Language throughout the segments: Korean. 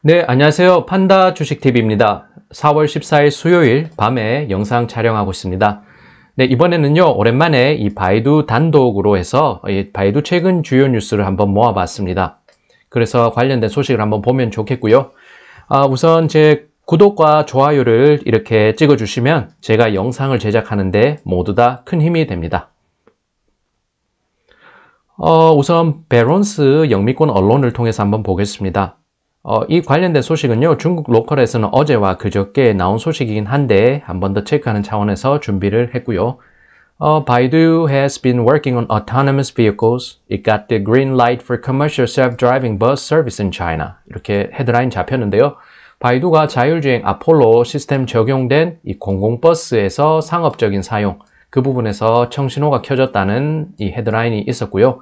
네, 안녕하세요. 판다 주식TV입니다. 4월 14일 수요일 밤에 영상 촬영하고 있습니다. 네, 이번에는요, 오랜만에 이 바이두 단독으로 해서 바이두 최근 주요 뉴스를 한번 모아봤습니다. 그래서 관련된 소식을 한번 보면 좋겠고요. 우선 제 구독과 좋아요를 이렇게 찍어주시면 제가 영상을 제작하는데 모두 다 큰 힘이 됩니다. 우선 베론스 영미권 언론을 통해서 한번 보겠습니다. 이 관련된 소식은요, 중국 로컬에서는 어제와 그저께 나온 소식이긴 한데 한 번 더 체크하는 차원에서 준비를 했고요. Baidu has been working on autonomous vehicles. It got the green light for commercial self-driving bus service in China. 이렇게 헤드라인 잡혔는데요. 바이두가 자율주행 아폴로 시스템 적용된 이 공공버스에서 상업적인 사용, 그 부분에서 청신호가 켜졌다는 이 헤드라인이 있었고요.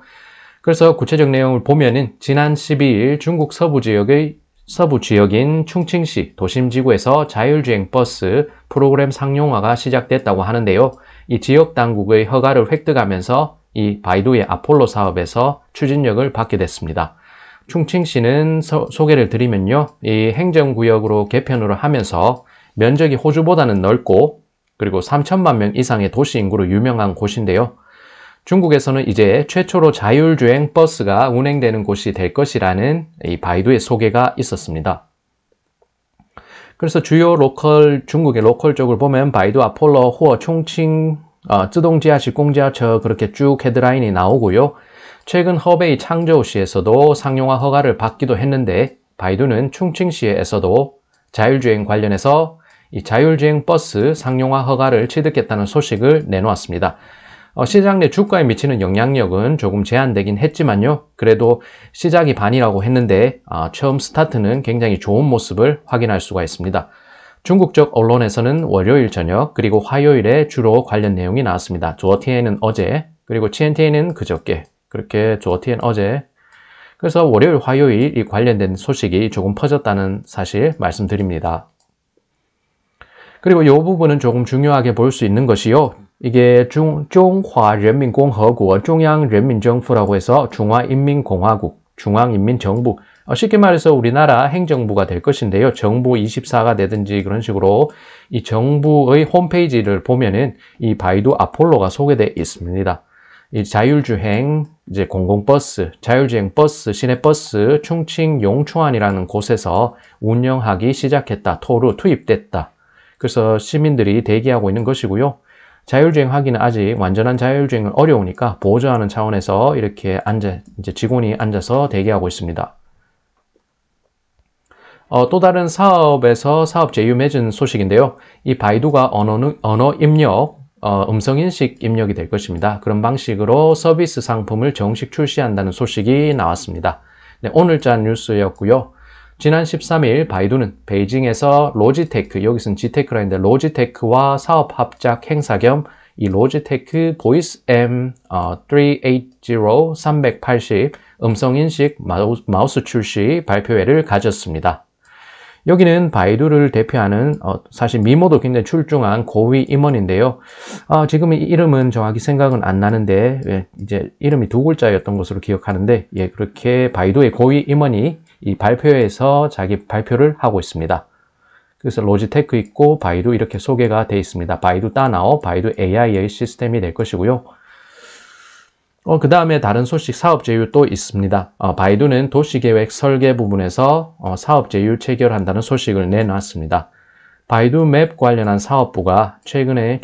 그래서 구체적 내용을 보면은 지난 12일 중국 서부 지역인 충칭시 도심지구에서 자율주행 버스 프로그램 상용화가 시작됐다고 하는데요. 이 지역 당국의 허가를 획득하면서 이 바이두의 아폴로 사업에서 추진력을 받게 됐습니다. 충칭시는 소개를 드리면요. 이 행정구역으로 개편을 하면서 면적이 호주보다는 넓고 그리고 3천만 명 이상의 도시 인구로 유명한 곳인데요. 중국에서는 이제 최초로 자율주행 버스가 운행되는 곳이 될 것이라는 이 바이두의 소개가 있었습니다. 그래서 주요 중국의 로컬 쪽을 보면 바이두 아폴로 후어 총칭自动驾驶 공지하처 그렇게 쭉 헤드라인이 나오고요. 최근 허베이 창저우시에서도 상용화 허가를 받기도 했는데 바이두는 충칭시에서도 자율주행 관련해서 이 자율주행 버스 상용화 허가를 취득했다는 소식을 내놓았습니다. 시장 내 주가에 미치는 영향력은 조금 제한되긴 했지만요. 그래도 시작이 반이라고 했는데 처음 스타트는 굉장히 좋은 모습을 확인할 수가 있습니다. 중국적 언론에서는 월요일 저녁 그리고 화요일에 주로 관련 내용이 나왔습니다. 조어티엔은 어제 그리고 치엔티엔은 그저께 그렇게 조어티엔 어제 그래서 월요일 화요일 이 관련된 소식이 조금 퍼졌다는 사실 말씀드립니다. 그리고 이 부분은 조금 중요하게 볼 수 있는 것이요. 이게 중화인민공화국 중앙인민정부라고 해서 중화인민공화국, 중앙인민정부 쉽게 말해서 우리나라 행정부가 될 것인데요. 정부 24가 되든지 그런 식으로 이 정부의 홈페이지를 보면은 이 바이두 아폴로가 소개되어 있습니다. 이 자율주행 이제 공공버스, 자율주행 버스, 시내버스 충칭 용충안이라는 곳에서 운영하기 시작했다. 토로 투입됐다. 그래서 시민들이 대기하고 있는 것이고요. 자율주행 하기는 아직 완전한 자율주행은 어려우니까 보조하는 차원에서 이렇게 이제 직원이 앉아서 대기하고 있습니다. 또 다른 사업에서 사업 제휴 맺은 소식인데요. 이 바이두가 언어 입력, 음성인식 입력이 될 것입니다. 그런 방식으로 서비스 상품을 정식 출시한다는 소식이 나왔습니다. 네, 오늘자 뉴스였고요. 지난 13일 바이두는 베이징에서 로지테크, 여기서는 지테크라 했는데 로지테크와 사업 합작 행사 겸 이 로지테크 보이스 M380 음성인식 마우스 출시 발표회를 가졌습니다. 여기는 바이두를 대표하는 사실 미모도 굉장히 출중한 고위 임원인데요. 지금 이 이름은 정확히 생각은 안 나는데 이제 이름이 두 글자였던 것으로 기억하는데 그렇게 바이두의 고위 임원이 이 발표회에서 자기 발표를 하고 있습니다. 그래서 로지테크 있고 바이두 이렇게 소개가 되어 있습니다. 바이두 따나오, 바이두 AI의 시스템이 될 것이고요. 그 다음에 다른 소식 사업 제휴 또 있습니다. 바이두는 도시계획 설계 부분에서 사업 제휴 체결한다는 소식을 내놨습니다. 바이두 맵 관련한 사업부가 최근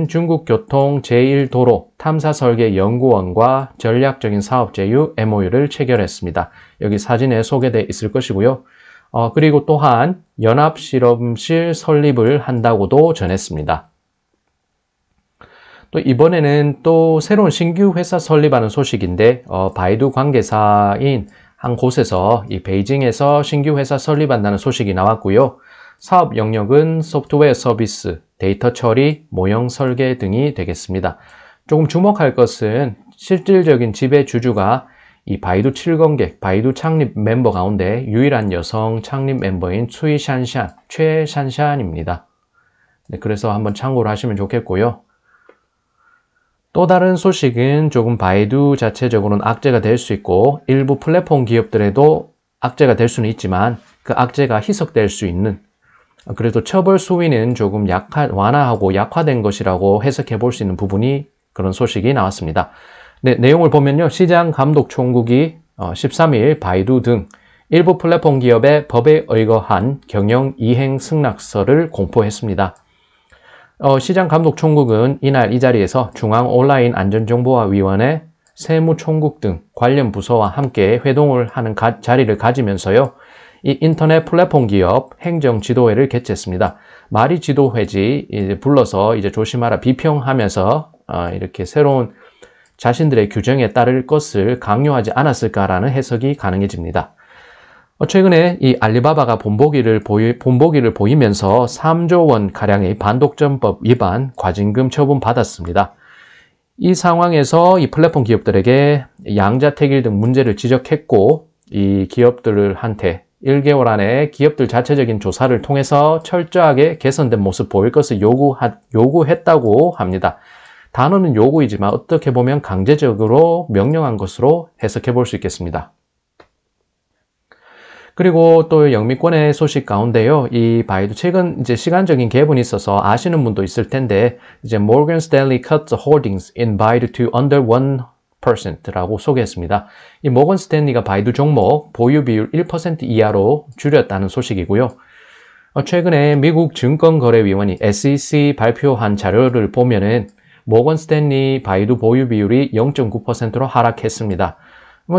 중국 교통 제1도로 탐사 설계 연구원과 전략적인 사업 제휴 MOU를 체결했습니다. 여기 사진에 소개되어 있을 것이고요. 그리고 또한 연합실험실 설립을 한다고도 전했습니다. 또 이번에는 또 새로운 신규 회사 설립하는 소식인데 바이두 관계사인 한 곳에서 이 베이징에서 신규 회사 설립한다는 소식이 나왔고요. 사업 영역은 소프트웨어 서비스, 데이터 처리, 모형 설계 등이 되겠습니다. 조금 주목할 것은 실질적인 지배주주가 이 바이두 7권객, 바이두 창립 멤버 가운데 유일한 여성 창립 멤버인 최 샨샨입니다. 네, 그래서 한번 참고를 하시면 좋겠고요. 또 다른 소식은 조금 바이두 자체적으로는 악재가 될 수 있고 일부 플랫폼 기업들에도 악재가 될 수는 있지만 그 악재가 희석될 수 있는, 그래도 처벌 수위는 조금 완화하고 약화된 것이라고 해석해 볼 수 있는 부분이 그런 소식이 나왔습니다. 네, 내용을 보면요. 시장 감독 총국이 13일 바이두 등 일부 플랫폼 기업의 법에 의거한 경영 이행 승낙서를 공포했습니다. 시장 감독 총국은 이날 이 자리에서 중앙 온라인 안전정보화위원회, 세무총국 등 관련 부서와 함께 회동을 하는 자리를 가지면서요. 이 인터넷 플랫폼 기업 행정지도회를 개최했습니다. 말이 지도회지 이제 불러서 이제 조심하라 비평하면서 이렇게 새로운 자신들의 규정에 따를 것을 강요하지 않았을까라는 해석이 가능해집니다. 최근에 이 알리바바가 본보기를 보이면서 3조 원 가량의 반독점법 위반 과징금 처분 받았습니다. 이 상황에서 이 플랫폼 기업들에게 양자택일 등 문제를 지적했고 이 기업들한테 1개월 안에 기업들 자체적인 조사를 통해서 철저하게 개선된 모습 보일 것을 요구했다고 합니다. 단어는 요구이지만 어떻게 보면 강제적으로 명령한 것으로 해석해 볼 수 있겠습니다. 그리고 또 영미권의 소식 가운데요. 이 바이두 최근 이제 시간적인 갭은 있어서 아시는 분도 있을 텐데 이제 Morgan Stanley cut holdings in Baidu to under 1%라고 소개했습니다. 이 모건 스탠리가 바이두 종목 보유 비율 1% 이하로 줄였다는 소식이고요. 최근에 미국 증권거래위원회 SEC 발표한 자료를 보면은 모건 스탠리 바이두 보유 비율이 0.9%로 하락했습니다.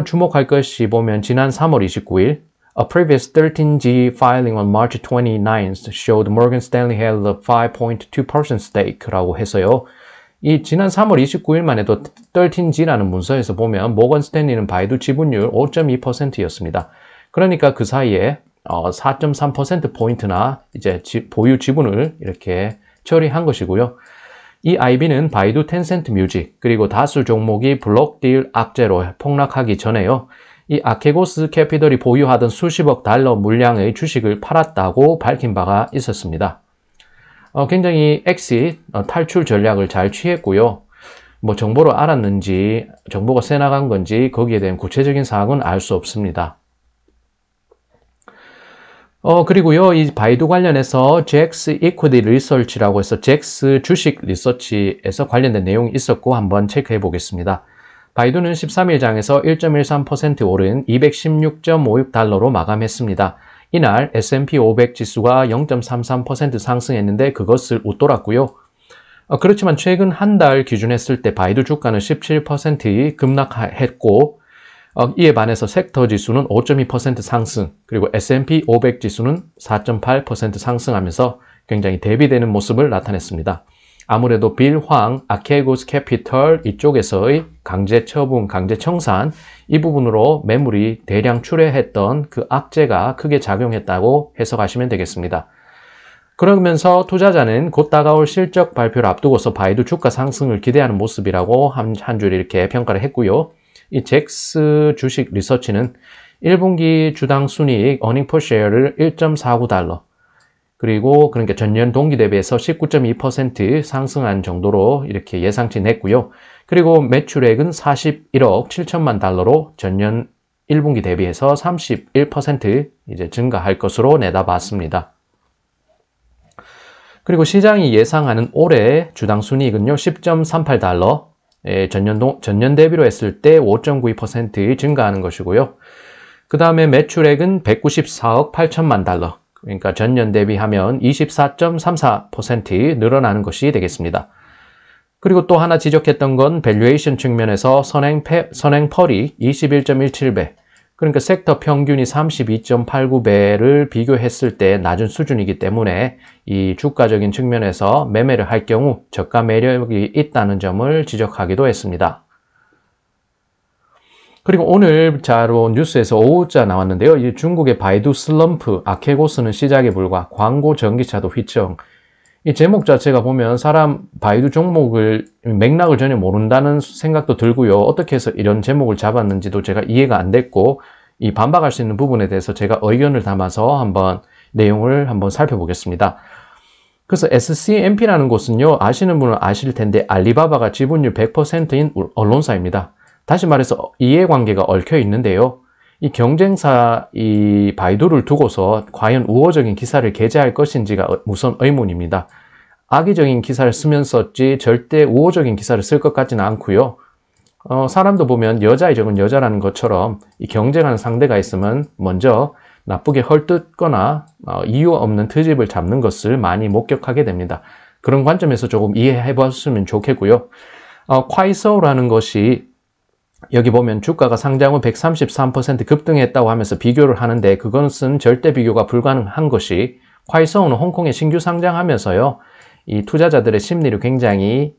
주목할 것이 보면 지난 3월 29일 A previous 13G filing on March 29th showed Morgan Stanley held a 5.2% stake라고 해서요. 이 지난 3월 29일만 해도 13G라는 문서에서 보면 모건 스탠리는 바이두 지분율 5.2%였습니다. 그러니까 그 사이에 4.3%포인트나 이제 보유 지분을 이렇게 처리한 것이고요. 이 IB는 바이두, 텐센트 뮤직, 그리고 다수 종목이 블록딜 악재로 폭락하기 전에요. 이 아케고스 캐피털이 보유하던 수십억 달러 물량의 주식을 팔았다고 밝힌 바가 있었습니다. 굉장히 엑싯, 탈출 전략을 잘 취했고요. 뭐 정보를 알았는지, 정보가 새나간 건지 거기에 대한 구체적인 사항은 알 수 없습니다. 그리고요, 이 바이두 관련해서 JAX Equity Research라고 해서 JAX 주식 리서치에서 관련된 내용이 있었고 한번 체크해 보겠습니다. 바이두는 13일 장에서 1.13% 오른 216.56달러로 마감했습니다. 이날 S&P 500 지수가 0.33% 상승했는데 그것을 웃돌았고요. 그렇지만 최근 한 달 기준했을 때 바이두 주가는 17% 급락했고 이에 반해서 섹터 지수는 5.2% 상승, 그리고 S&P 500 지수는 4.8% 상승하면서 굉장히 대비되는 모습을 나타냈습니다. 아무래도 빌 황, 아케고스 캐피털 이쪽에서의 강제 처분, 강제 청산 이 부분으로 매물이 대량 출회했던 그 악재가 크게 작용했다고 해석하시면 되겠습니다. 그러면서 투자자는 곧 다가올 실적 발표를 앞두고서 바이두 주가 상승을 기대하는 모습이라고 한 줄 이렇게 평가를 했고요. 이 잭스 주식 리서치는 1분기 주당 순이익 어닝 퍼 쉐어를 1.49달러, 그리고 그러니까 전년 동기 대비해서 19.2% 상승한 정도로 이렇게 예상치 냈고요. 그리고 매출액은 41억 7천만 달러로 전년 1분기 대비해서 31% 이제 증가할 것으로 내다봤습니다. 그리고 시장이 예상하는 올해 주당 순이익은요, 10.38달러, 전년 대비로 했을 때 5.92% 증가하는 것이고요. 그 다음에 매출액은 194억 8천만 달러, 그러니까 전년 대비하면 24.34% 늘어나는 것이 되겠습니다. 그리고 또 하나 지적했던 건 밸류에이션 측면에서 선행펄이 21.17배, 그러니까 섹터 평균이 32.89배를 비교했을 때 낮은 수준이기 때문에 이 주가적인 측면에서 매매를 할 경우 저가 매력이 있다는 점을 지적하기도 했습니다. 그리고 오늘 자료 뉴스에서 오후자 나왔는데요. 이 중국의 바이두 슬럼프, 아케고스는 시작에 불과, 광고 전기차도 휘청. 이 제목 자체가 보면 사람 바이두 종목을 맥락을 전혀 모른다는 생각도 들고요. 어떻게 해서 이런 제목을 잡았는지도 제가 이해가 안 됐고, 이 반박할 수 있는 부분에 대해서 제가 의견을 담아서 한번 내용을 한번 살펴보겠습니다. 그래서 SCMP라는 곳은요, 아시는 분은 아실 텐데 알리바바가 지분율 100%인 언론사입니다. 다시 말해서 이해관계가 얽혀 있는데요. 이 경쟁사 이 바이두를 두고서 과연 우호적인 기사를 게재할 것인지가 우선 의문입니다. 악의적인 기사를 쓰면 썼지 절대 우호적인 기사를 쓸 것 같지는 않고요. 사람도 보면 여자의 적은 여자라는 것처럼 이 경쟁하는 상대가 있으면 먼저 나쁘게 헐뜯거나 이유 없는 트집을 잡는 것을 많이 목격하게 됩니다. 그런 관점에서 조금 이해해 봤으면 좋겠고요. 콰이서우라는 것이 여기 보면 주가가 상장 후 133% 급등했다고 하면서 비교를 하는데 그것은 절대 비교가 불가능한 것이 콰이서우는 홍콩에 신규 상장하면서요. 이 투자자들의 심리를 굉장히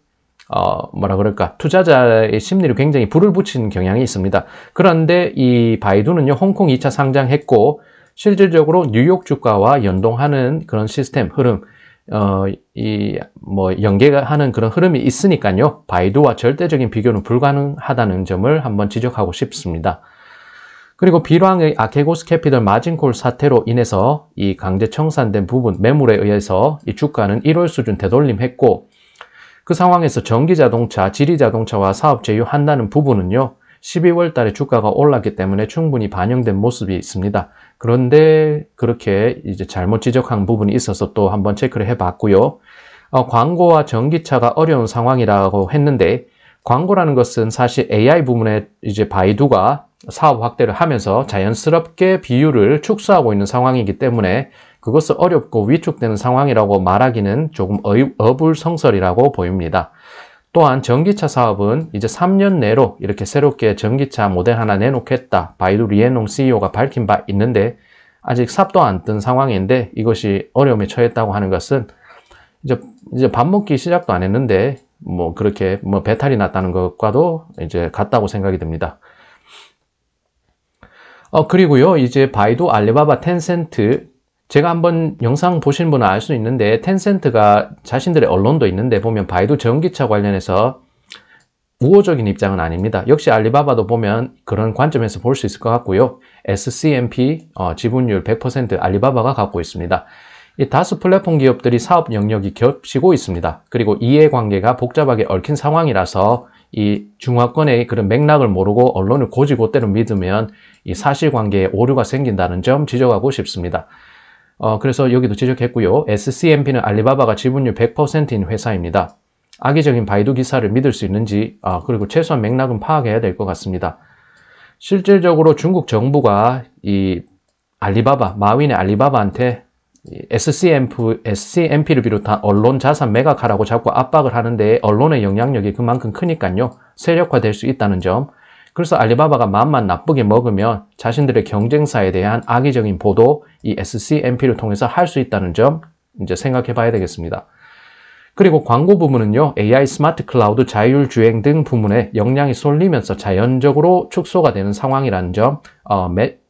투자자의 심리를 굉장히 불을 붙이는 경향이 있습니다. 그런데 이 바이두는요, 홍콩 2차 상장했고, 실질적으로 뉴욕 주가와 연동하는 그런 시스템, 흐름, 연계가 하는 그런 흐름이 있으니까요, 바이두와 절대적인 비교는 불가능하다는 점을 한번 지적하고 싶습니다. 그리고 비랑의 아케고스 캐피털 마진콜 사태로 인해서 이 강제 청산된 부분, 매물에 의해서 이 주가는 1월 수준 되돌림했고, 그 상황에서 전기자동차, 지리자동차와 사업 제휴한다는 부분은요, 12월 달에 주가가 올랐기 때문에 충분히 반영된 모습이 있습니다. 그런데 그렇게 이제 잘못 지적한 부분이 있어서 또 한번 체크를 해봤고요. 광고와 전기차가 어려운 상황이라고 했는데, 광고라는 것은 사실 AI 부문에 이제 바이두가 사업 확대를 하면서 자연스럽게 비율을 축소하고 있는 상황이기 때문에 그것을 어렵고 위축되는 상황이라고 말하기는 조금 어불성설이라고 보입니다. 또한 전기차 사업은 이제 3년 내로 이렇게 새롭게 전기차 모델 하나 내놓겠다. 바이두 리엔농 CEO가 밝힌 바 있는데 아직 삽도 안 뜬 상황인데 이것이 어려움에 처했다고 하는 것은 이제 밥 먹기 시작도 안 했는데 그렇게 배탈이 났다는 것과도 이제 같다고 생각이 듭니다. 그리고요, 이제 바이두, 알리바바, 텐센트, 제가 한번 영상 보신 분은 알 수 있는데, 텐센트가 자신들의 언론도 있는데, 보면 바이두 전기차 관련해서 우호적인 입장은 아닙니다. 역시 알리바바도 보면 그런 관점에서 볼 수 있을 것 같고요. SCMP, 지분율 100% 알리바바가 갖고 있습니다. 이 다수 플랫폼 기업들이 사업 영역이 겹치고 있습니다. 그리고 이해관계가 복잡하게 얽힌 상황이라서 이 중화권의 그런 맥락을 모르고 언론을 고지고대로 믿으면 이 사실관계에 오류가 생긴다는 점 지적하고 싶습니다. 그래서 여기도 지적했고요. SCMP는 알리바바가 지분율 100%인 회사입니다. 악의적인 바이두 기사를 믿을 수 있는지 그리고 최소한 맥락은 파악해야 될 것 같습니다. 실질적으로 중국 정부가 이 알리바바, 마윈의 알리바바한테 SCMP를 비롯한 언론 자산 매각하라고 자꾸 압박을 하는데 언론의 영향력이 그만큼 크니까요. 세력화될 수 있다는 점. 그래서 알리바바가 마음만 나쁘게 먹으면 자신들의 경쟁사에 대한 악의적인 보도, 이 SCMP를 통해서 할 수 있다는 점 이제 생각해 봐야 되겠습니다. 그리고 광고 부문은요, AI 스마트 클라우드 자율주행 등 부문에 역량이 쏠리면서 자연적으로 축소가 되는 상황이라는 점,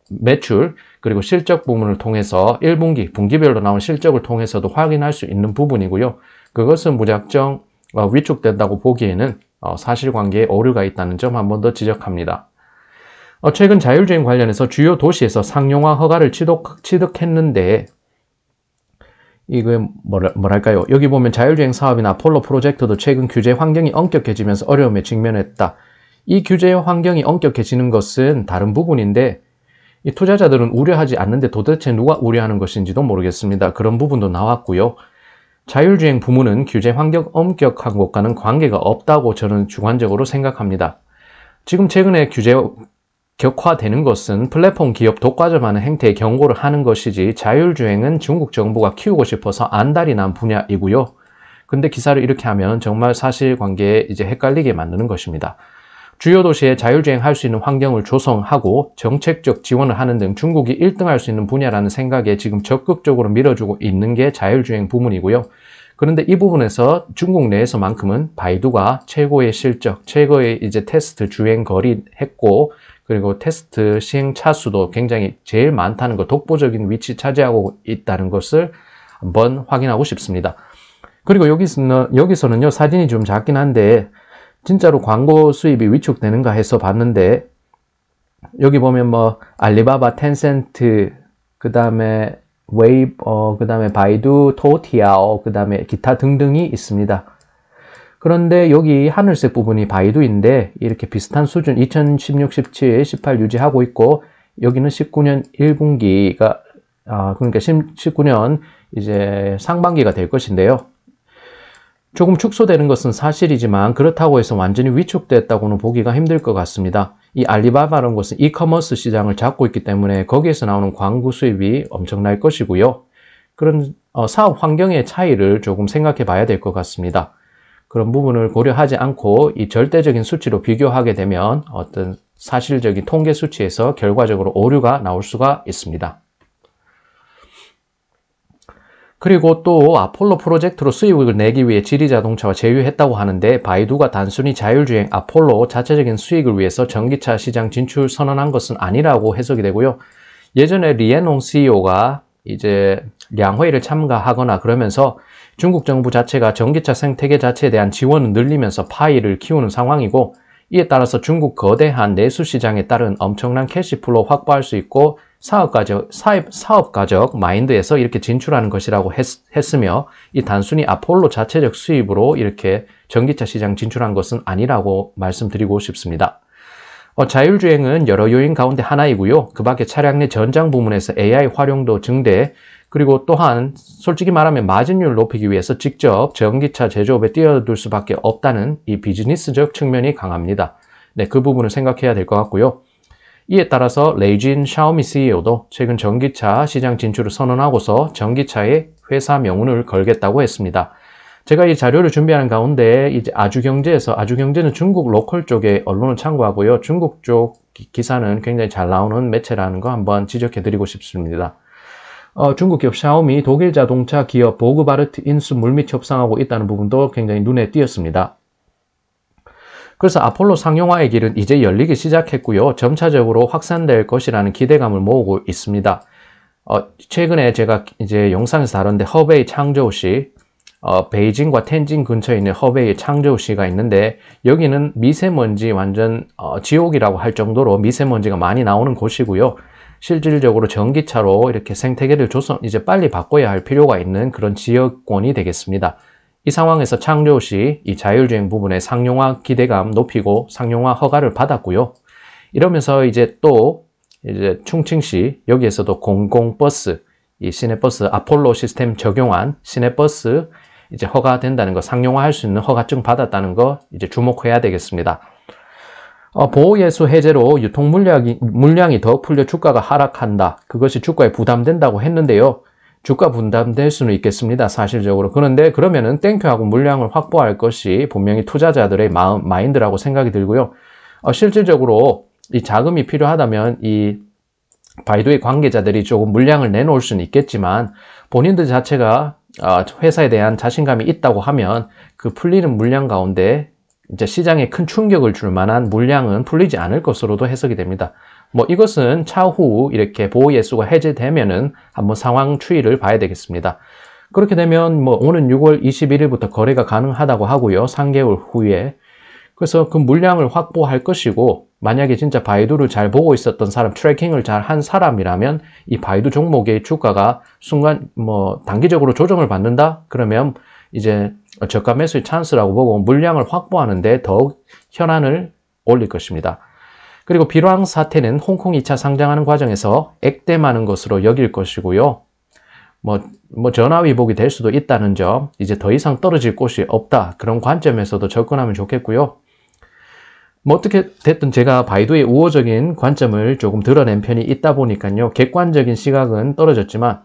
매출, 그리고 실적 부문을 통해서 1분기, 분기별로 나온 실적을 통해서도 확인할 수 있는 부분이고요. 그것은 무작정 위축된다고 보기에는 사실관계에 오류가 있다는 점 한 번 더 지적합니다. 최근 자율주행 관련해서 주요 도시에서 상용화 허가를 취득했는데 이거 뭐랄까요? 여기 보면 자율주행 사업이나 아폴로 프로젝트도 최근 규제 환경이 엄격해지면서 어려움에 직면했다. 이 규제 환경이 엄격해지는 것은 다른 부분인데 이 투자자들은 우려하지 않는데 도대체 누가 우려하는 것인지도 모르겠습니다. 그런 부분도 나왔고요. 자율주행 부문은 규제 환경 엄격한 것과는 관계가 없다고 저는 주관적으로 생각합니다. 지금 최근에 규제 격화되는 것은 플랫폼 기업 독과점하는 행태에 경고를 하는 것이지 자율주행은 중국 정부가 키우고 싶어서 안달이 난 분야이고요. 근데 기사를 이렇게 하면 정말 사실관계에 이제 헷갈리게 만드는 것입니다. 주요 도시에 자율주행 할 수 있는 환경을 조성하고 정책적 지원을 하는 등 중국이 1등할 수 있는 분야라는 생각에 지금 적극적으로 밀어주고 있는 게 자율주행 부문이고요. 그런데 이 부분에서 중국 내에서만큼은 바이두가 최고의 실적, 최고의 이제 테스트 주행 거리 했고, 그리고 테스트 시행 차수도 굉장히 제일 많다는 것, 독보적인 위치 차지하고 있다는 것을 한번 확인하고 싶습니다. 그리고 여기서는요, 사진이 좀 작긴 한데, 진짜로 광고 수입이 위축되는가 해서 봤는데, 여기 보면 알리바바, 텐센트, 그 다음에 웨이브, 그 다음에 바이두, 토티아오, 그 다음에 기타 등등이 있습니다. 그런데 여기 하늘색 부분이 바이두인데 이렇게 비슷한 수준 2016, 17, 18 유지하고 있고 여기는 19년 1분기가 그러니까 19년 이제 상반기가 될 것인데요. 조금 축소되는 것은 사실이지만 그렇다고 해서 완전히 위축됐다고는 보기가 힘들 것 같습니다. 이 알리바바라는 것은 이커머스 시장을 잡고 있기 때문에 거기에서 나오는 광고 수입이 엄청날 것이고요. 그런 사업 환경의 차이를 조금 생각해 봐야 될 것 같습니다. 그런 부분을 고려하지 않고 이 절대적인 수치로 비교하게 되면 어떤 사실적인 통계 수치에서 결과적으로 오류가 나올 수가 있습니다. 그리고 또 아폴로 프로젝트로 수익을 내기 위해 지리자동차와 제휴했다고 하는데 바이두가 단순히 자율주행 아폴로 자체적인 수익을 위해서 전기차 시장 진출 선언한 것은 아니라고 해석이 되고요. 예전에 리에농 CEO가 이제 량회의를 참가하거나 그러면서 중국 정부 자체가 전기차 생태계 자체에 대한 지원을 늘리면서 파이를 키우는 상황이고, 이에 따라서 중국 거대한 내수 시장에 따른 엄청난 캐시플로우 확보할 수 있고 사업가적 마인드에서 이렇게 진출하는 것이라고 했으며, 이 단순히 아폴로 자체적 수입으로 이렇게 전기차 시장 진출한 것은 아니라고 말씀드리고 싶습니다. 자율주행은 여러 요인 가운데 하나이고요. 그 밖에 차량 내 전장 부문에서 AI 활용도 증대, 그리고 또한 솔직히 말하면 마진율을 높이기 위해서 직접 전기차 제조업에 뛰어들 수밖에 없다는 이 비즈니스적 측면이 강합니다. 네, 그 부분을 생각해야 될 것 같고요. 이에 따라서 레이진 샤오미 CEO도 최근 전기차 시장 진출을 선언하고서 전기차에 회사 명운을 걸겠다고 했습니다. 제가 이 자료를 준비하는 가운데 이제 아주경제는 중국 로컬 쪽의 언론을 참고하고요. 중국 쪽 기사는 굉장히 잘 나오는 매체라는 거 한번 지적해 드리고 싶습니다. 중국 기업 샤오미, 독일 자동차 기업 보그바르트 인수 물밑 협상하고 있다는 부분도 굉장히 눈에 띄었습니다. 그래서 아폴로 상용화의 길은 이제 열리기 시작했고요. 점차적으로 확산될 것이라는 기대감을 모으고 있습니다. 최근에 제가 이제 영상에서 다뤘는데 허베이 창저우시, 베이징과 텐진 근처에 있는 허베이 창저우시가 있는데, 여기는 미세먼지 완전 지옥이라고 할 정도로 미세먼지가 많이 나오는 곳이고요. 실질적으로 전기차로 이렇게 생태계를 이제 빨리 바꿔야 할 필요가 있는 그런 지역권이 되겠습니다. 이 상황에서 창저우시 이 자율주행 부분에 상용화 기대감 높이고 상용화 허가를 받았고요. 이러면서 이제 또 이제 충칭시 여기에서도 공공버스, 이 시내버스 아폴로 시스템 적용한 시내버스 이제 허가된다는 거, 상용화할 수 있는 허가증 받았다는 거 이제 주목해야 되겠습니다. 보호예수 해제로 유통 물량이 더 풀려 주가가 하락한다. 그것이 주가에 부담된다고 했는데요. 주가 분담될 수는 있겠습니다. 사실적으로. 그런데 그러면은 땡큐하고 물량을 확보할 것이 분명히 투자자들의 마인드라고 생각이 들고요. 실질적으로 이 자금이 필요하다면 이 바이두의 관계자들이 조금 물량을 내놓을 수는 있겠지만, 본인들 자체가 회사에 대한 자신감이 있다고 하면 그 풀리는 물량 가운데 이제 시장에 큰 충격을 줄 만한 물량은 풀리지 않을 것으로도 해석이 됩니다. 이것은 차후 이렇게 보호예수가 해제되면은 한번 상황 추이를 봐야 되겠습니다. 그렇게 되면 오는 6월 21일부터 거래가 가능하다고 하고요. 3개월 후에. 그래서 그 물량을 확보할 것이고, 만약에 진짜 바이두를 잘 보고 있었던 사람, 트래킹을 잘 한 사람이라면 이 바이두 종목의 주가가 순간 단기적으로 조정을 받는다? 그러면 이제 저가 매수의 찬스라고 보고 물량을 확보하는데 더욱 혈안을 올릴 것입니다. 그리고 비로항 사태는 홍콩 2차 상장하는 과정에서 액땜하는 것으로 여길 것이고요. 전화위복이 될 수도 있다는 점, 이제 더 이상 떨어질 곳이 없다. 그런 관점에서도 접근하면 좋겠고요. 어떻게 됐든 제가 바이두의 우호적인 관점을 조금 드러낸 편이 있다 보니까요. 객관적인 시각은 떨어졌지만,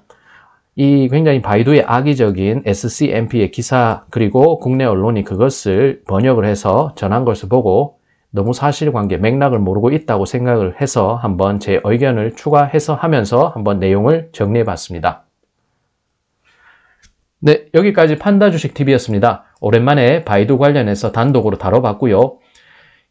이 굉장히 바이두의 악의적인 SCMP의 기사, 그리고 국내 언론이 그것을 번역을 해서 전한 것을 보고 너무 사실관계, 맥락을 모르고 있다고 생각을 해서 한번 제 의견을 추가해서 하면서 한번 내용을 정리해 봤습니다. 네, 여기까지 판다주식TV였습니다. 오랜만에 바이두 관련해서 단독으로 다뤄봤고요.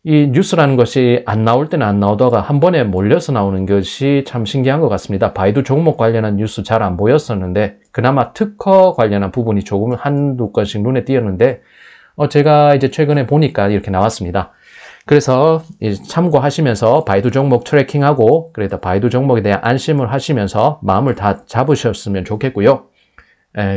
이 뉴스라는 것이 안 나올 때는 안 나오다가 한 번에 몰려서 나오는 것이 참 신기한 것 같습니다. 바이두 종목 관련한 뉴스 잘 안 보였었는데, 그나마 특허 관련한 부분이 조금 한두 건씩 눈에 띄었는데, 제가 이제 최근에 보니까 이렇게 나왔습니다. 그래서 참고하시면서 바이두 종목 트래킹하고, 그래도 바이두 종목에 대한 안심을 하시면서 마음을 다 잡으셨으면 좋겠고요.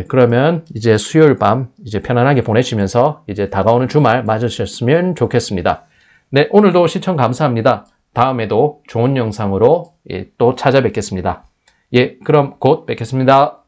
그러면 이제 수요일 밤 이제 편안하게 보내시면서 이제 다가오는 주말 맞으셨으면 좋겠습니다. 네, 오늘도 시청 감사합니다. 다음에도 좋은 영상으로 또 찾아뵙겠습니다. 예, 그럼 곧 뵙겠습니다.